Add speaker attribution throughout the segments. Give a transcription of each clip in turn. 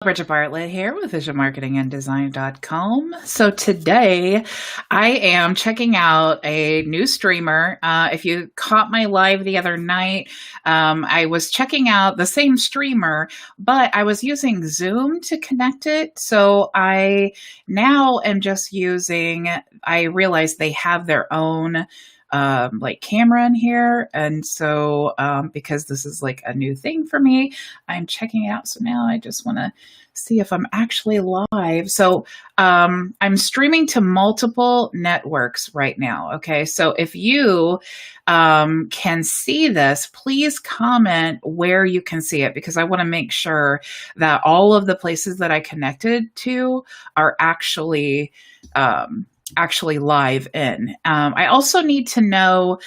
Speaker 1: Bridget Bartlett here with visionmarketinganddesign.com. So today I am checking out a new streamer. If you caught my live the other night, I was checking out the same streamer, but I was using Zoom to connect it. So I now am just using, I realized they have their own like camera in here. And so because this is like a new thing for me, I'm checking it out. So now I just want to see if I'm actually live. So I'm streaming to multiple networks right now. Okay. So if you can see this, please comment where you can see it, because I want to make sure that all of the places that I connected to are actually live in. I also need to know,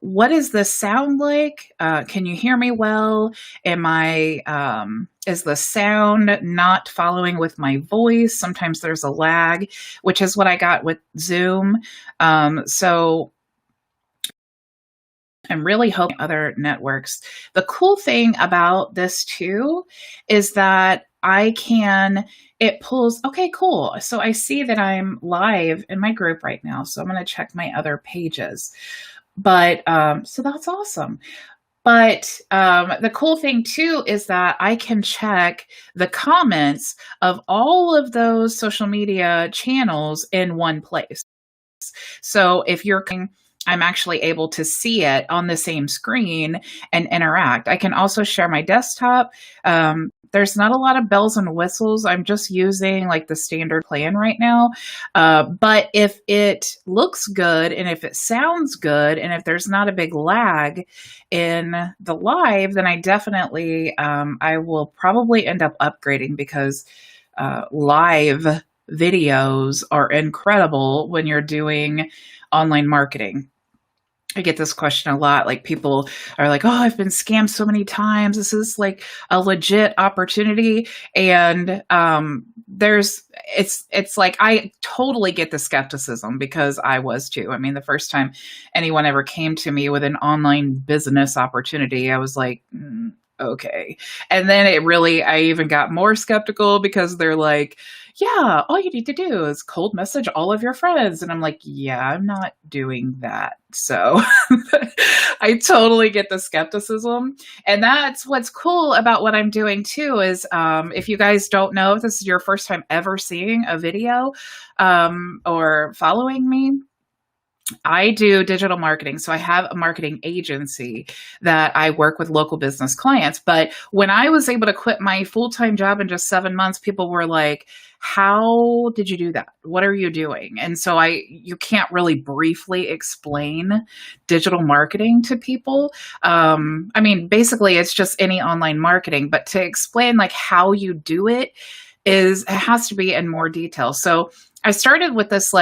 Speaker 1: what does this sound like? Can you hear me well? Is the sound not following with my voice? Sometimes there's a lag, which is what I got with Zoom. So I'm really hoping other networks. The cool thing about this too is that it pulls, okay, cool. So I see that I'm live in my group right now. So I'm going to check my other pages. But so that's awesome. But the cool thing too is that I can check the comments of all of those social media channels in one place. So if I'm actually able to see it on the same screen and interact. I can also share my desktop. There's not a lot of bells and whistles. I'm just using like the standard plan right now. But if it looks good and if it sounds good and if there's not a big lag in the live, then I definitely, I will probably end up upgrading, because live videos are incredible when you're doing online marketing. I get this question a lot. Like, people are like, oh, I've been scammed so many times. This is like a legit opportunity. And it's like, I totally get the skepticism, because I was too. I mean, the first time anyone ever came to me with an online business opportunity, I was like, okay. And then I even got more skeptical, because they're like, yeah, all you need to do is cold message all of your friends. And I'm like, yeah, I'm not doing that. So I totally get the skepticism. And that's what's cool about what I'm doing too, is if you guys don't know, if this is your first time ever seeing a video or following me, I do digital marketing. So I have a marketing agency that I work with local business clients. But when I was able to quit my full-time job in just 7 months, people were like, how did you do that? What are you doing? And so you can't really briefly explain digital marketing to people. I mean, basically it's just any online marketing, but to explain like how you do it has to be in more detail. So I started with this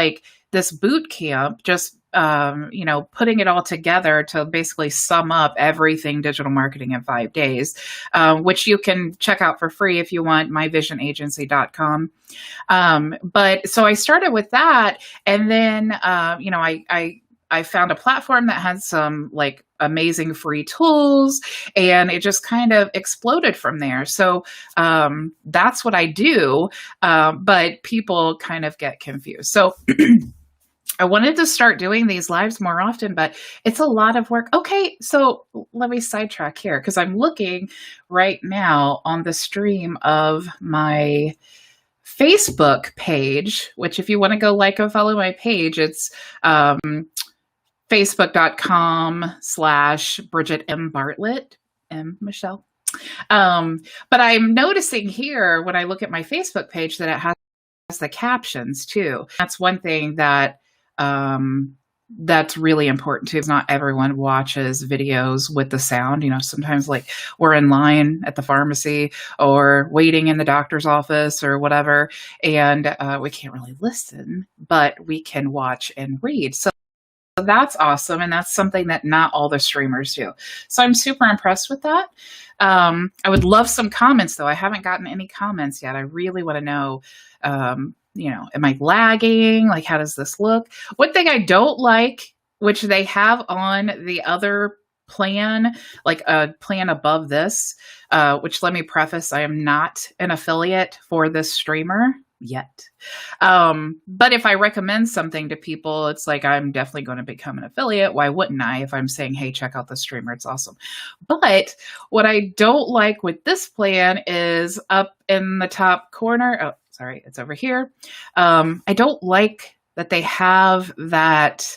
Speaker 1: boot camp, just putting it all together to basically sum up everything digital marketing in 5 days, which you can check out for free if you want, myvisionagency.com. But so I started with that, and then I found a platform that had some like amazing free tools, and it just kind of exploded from there. So that's what I do, but people kind of get confused. So I wanted to start doing these lives more often, but it's a lot of work. Okay, so let me sidetrack here, because I'm looking right now on the stream of my Facebook page, which if you want to go like and follow my page, it's facebook.com/Bridget M. Bartlett, M. Michelle. But I'm noticing here when I look at my Facebook page that it has the captions too. That's one thing that's really important too. Not everyone watches videos with the sound. Sometimes like we're in line at the pharmacy or waiting in the doctor's office or whatever, and we can't really listen, but we can watch and read. So that's awesome. And that's something that not all the streamers do. So I'm super impressed with that. I would love some comments though. I haven't gotten any comments yet. I really want to know, am I lagging? Like, how does this look? One thing I don't like, which they have on the other plan, like a plan above this, which let me preface, I am not an affiliate for this streamer yet. But if I recommend something to people, it's like, I'm definitely going to become an affiliate. Why wouldn't I? If I'm saying, hey, check out the streamer, it's awesome. But what I don't like with this plan is up in the top corner. Oh, sorry, it's over here. I don't like that they have that,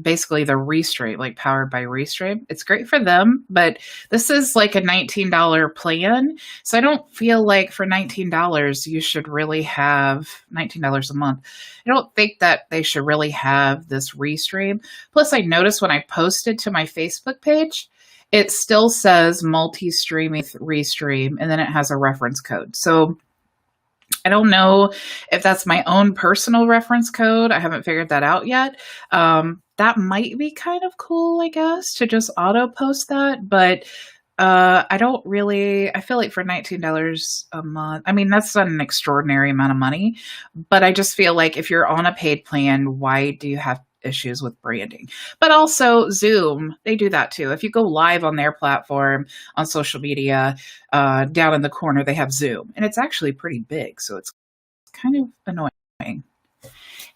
Speaker 1: basically the Restream, like powered by Restream. It's great for them, but this is like a $19 plan. So I don't feel like for $19, you should really have $19 a month. I don't think that they should really have this Restream. Plus, I noticed when I posted to my Facebook page, it still says Multistreaming Restream, and then it has a reference code. So I don't know if that's my own personal reference code. I haven't figured that out yet. That might be kind of cool, I guess, to just auto post that. But I don't really, I feel like for $19 a month, I mean, that's not an extraordinary amount of money. But I just feel like if you're on a paid plan, why do you have issues with branding? But also Zoom, they do that too. If you go live on their platform on social media, down in the corner, they have Zoom, and it's actually pretty big. So it's kind of annoying.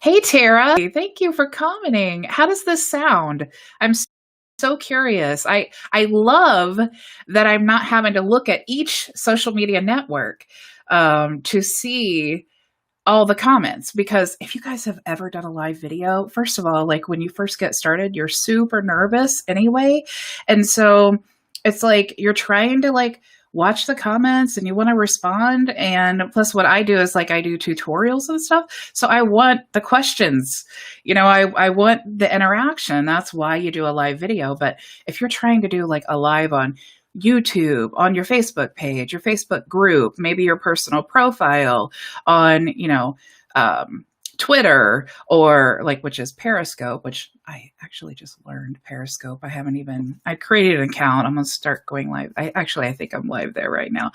Speaker 1: Hey, Tara, thank you for commenting. How does this sound? I'm so curious. I love that I'm not having to look at each social media network to see all the comments, because if you guys have ever done a live video, first of all, like when you first get started, you're super nervous anyway. And so it's like you're trying to like watch the comments and you want to respond. And plus what I do is like I do tutorials and stuff. So I want the questions, you know, I want the interaction. That's why you do a live video. But if you're trying to do like a live on YouTube, on your Facebook page, your Facebook group, maybe your personal profile, on, you know, Twitter, or like, which is Periscope, which I actually just learned Periscope. I created an account. I'm going to start going live. I think I'm live there right now.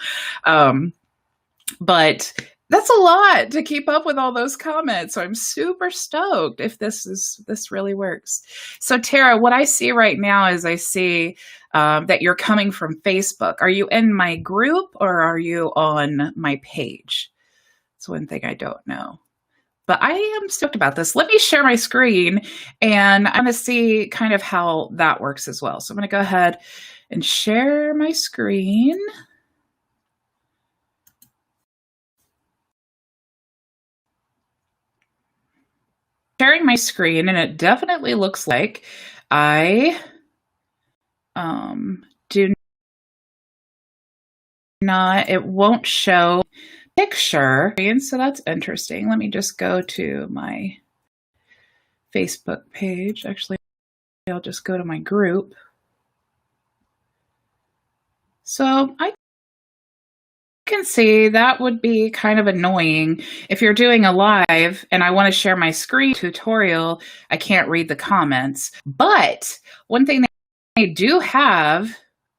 Speaker 1: But that's a lot to keep up with all those comments. So I'm super stoked if this really works. So Tara, what I see right now is I see that you're coming from Facebook. Are you in my group or are you on my page? That's one thing I don't know. But I am stoked about this. Let me share my screen and I'm going to see kind of how that works as well. So I'm going to go ahead and share my screen. Sharing my screen, and it definitely looks like I do not, it won't show picture. And so that's interesting. Let me just go to my Facebook page. Actually, I'll just go to my group. So I can see that would be kind of annoying if you're doing a live and I want to share my screen tutorial. I can't read the comments. But one thing that I do have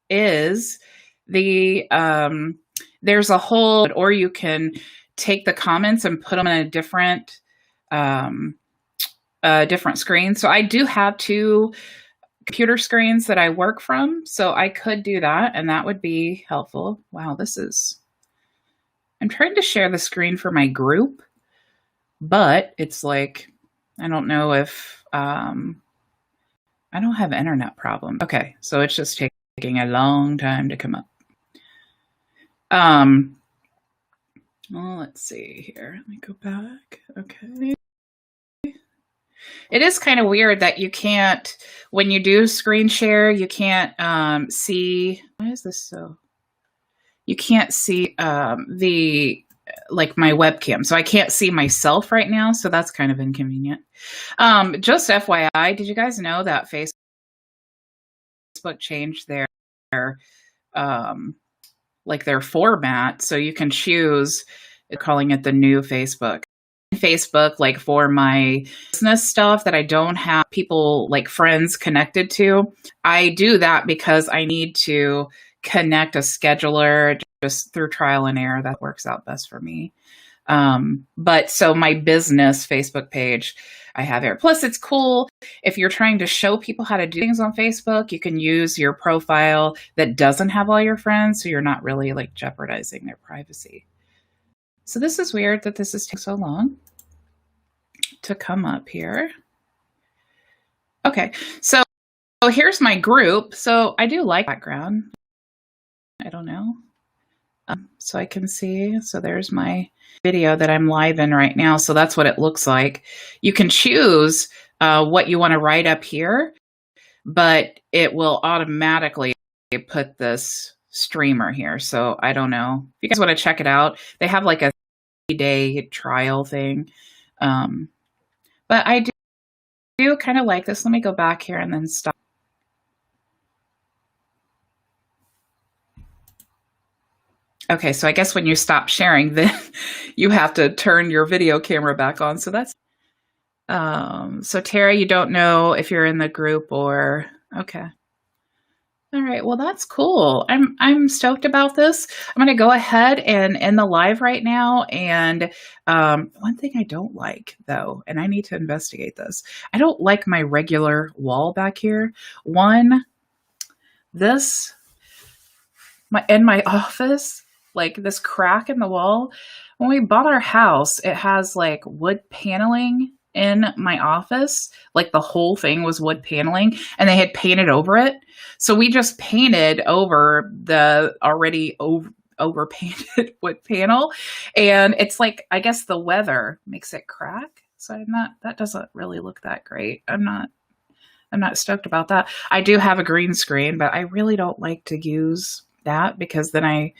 Speaker 1: is the there's a whole, or you can take the comments and put them in a different different screen. So I do have two computer screens that I work from, so I could do that, and that would be helpful. Wow, I'm trying to share the screen for my group, but it's like, I don't know if, I don't have internet problem. Okay, so it's just taking a long time to come up. Well, let's see here. Let me go back. Okay. It is kind of weird that you can't, when you do screen share, you can't see, why is this so? You can't see like my webcam. So I can't see myself right now. So that's kind of inconvenient. Just FYI, did you guys know that Facebook changed their like their format? So you can choose, calling it the new Facebook. Facebook, like for my business stuff that I don't have people like friends connected to, I do that because I need to connect a scheduler just through trial and error. That works out best for me. But so my business Facebook page I have here. Plus, it's cool if you're trying to show people how to do things on Facebook, you can use your profile that doesn't have all your friends, so you're not really like jeopardizing their privacy. So this is weird that this is taking so long to come up here. Okay, so here's my group. So I do like background. I don't know. So I can see, so there's my video that I'm live in right now. So that's what it looks like. You can choose what you want to write up here, but it will automatically put this streamer here. So I don't know. If you guys want to check it out, they have like a 3-day trial thing. But I do kind of like this. Let me go back here and then stop. Okay, so I guess when you stop sharing, then you have to turn your video camera back on. So that's, so Tara, you don't know if you're in the group or, okay. All right, well, that's cool. I'm stoked about this. I'm going to go ahead and end the live right now. And one thing I don't like, though, and I need to investigate this, I don't like my regular wall back here. In my office, like this crack in the wall. When we bought our house, it has like wood paneling in my office. Like the whole thing was wood paneling and they had painted over it. So we just painted over the already over painted wood panel. And it's like, I guess the weather makes it crack. So that doesn't really look that great. I'm not stoked about that. I do have a green screen, but I really don't like to use that because then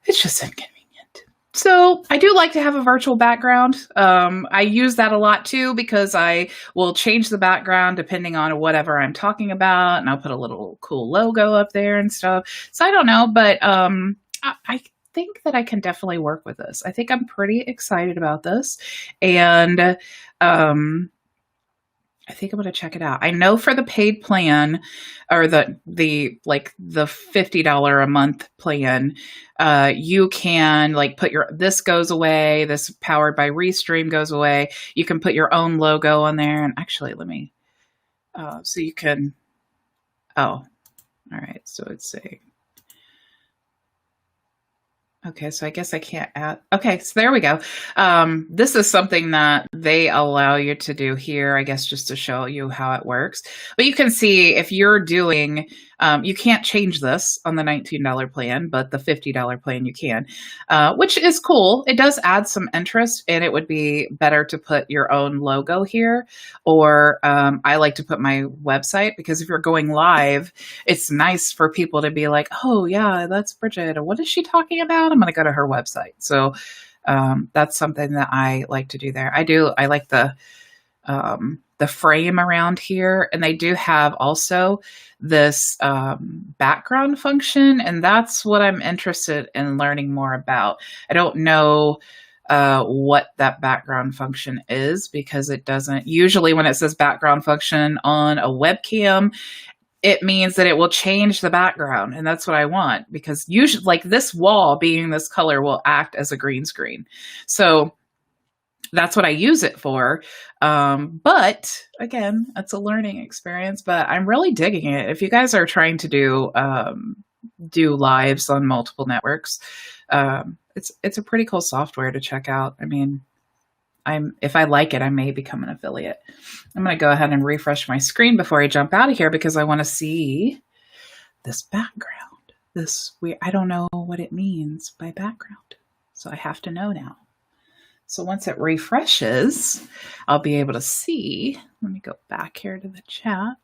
Speaker 1: it's just inconvenient. So I do like to have a virtual background. I use that a lot too because I will change the background depending on whatever I'm talking about, and I'll put a little cool logo up there and stuff. So I don't know, but I think that I can definitely work with this. I think I'm pretty excited about this, and I think I'm going to check it out. I know for the paid plan or the $50 a month plan, you can like put this goes away. This powered by Restream goes away. You can put your own logo on there. And actually, let me, so you can, all right. So it's saying, okay, so I guess I can't add. Okay, so there we go. This is something that they allow you to do here, I guess, just to show you how it works. But you can see if you're doing, you can't change this on the $19 plan, but the $50 plan you can, which is cool. It does add some interest, and it would be better to put your own logo here. Or I like to put my website, because if you're going live, it's nice for people to be like, oh, yeah, that's Bridget. What is she talking about? I'm going to go to her website. So that's something that I like to do there. I like the frame around here, and they do have also this background function, and that's what I'm interested in learning more about. I don't know what that background function is, because it doesn't usually, when it says background function on a webcam, it means that it will change the background. And that's what I want, because usually like this wall being this color will act as a green screen. So that's what I use it for. But again, it's a learning experience, but I'm really digging it. If you guys are trying to do lives on multiple networks, it's a pretty cool software to check out. I mean, if I like it, I may become an affiliate. I'm going to go ahead and refresh my screen before I jump out of here, because I want to see this background. I don't know what it means by background, so I have to know now. So once it refreshes, I'll be able to see. Let me go back here to the chat.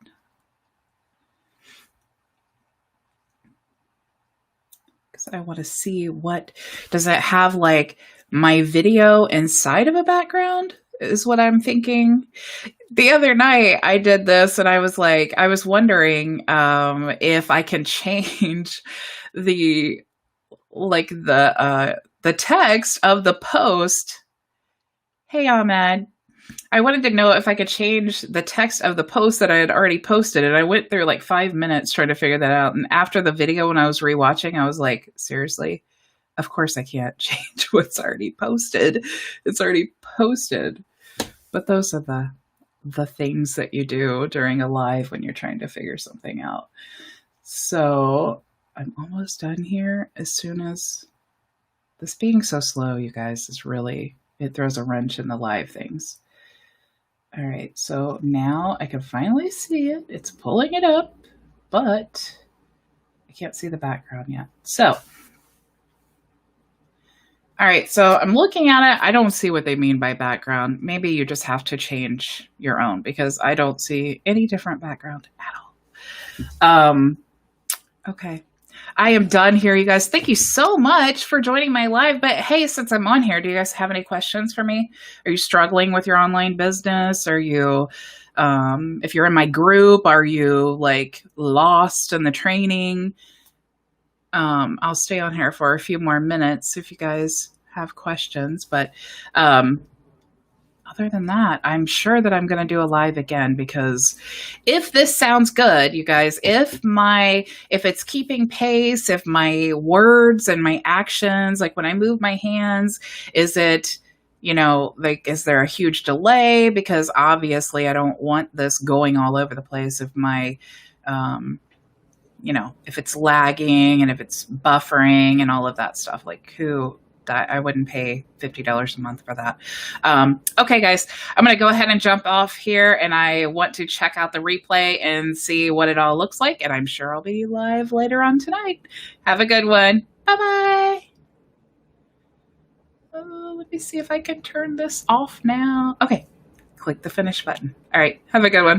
Speaker 1: Because I want to see does it have like my video inside of a background is what I'm thinking. The other night I did this, and I was wondering if I can change the text of the post. Hey, Ahmed. I wanted to know if I could change the text of the post that I had already posted, and I went through like 5 minutes trying to figure that out. And after the video, when I was rewatching, I was like, seriously, Of course, I can't change what's already posted. It's already posted. But those are the things that you do during a live when you're trying to figure something out. So I'm almost done here. As soon as this being so slow, you guys, is really, it throws a wrench in the live things. All right, so now I can finally see it. It's pulling it up, but I can't see the background yet. So, all right, so I'm looking at it. I don't see what they mean by background. Maybe you just have to change your own because I don't see any different background at all. Okay. I am done here, you guys. Thank you so much for joining my live. But hey, since I'm on here, do you guys have any questions for me? Are you struggling with your online business? Are you, if you're in my group, are you like lost in the training? I'll stay on here for a few more minutes if you guys have questions. But other than that, I'm sure that I'm going to do a live again because if this sounds good, you guys, if it's keeping pace, if my words and my actions, like when I move my hands, is it, like, is there a huge delay? Because obviously I don't want this going all over the place if my, if it's lagging and if it's buffering and all of that stuff, like that I wouldn't pay $50 a month for that. Okay, guys, I'm going to go ahead and jump off here, and I want to check out the replay and see what it all looks like, and I'm sure I'll be live later on tonight. Have a good one. Bye-bye. Let me see if I can turn this off now. Okay, click the finish button. All right, have a good one.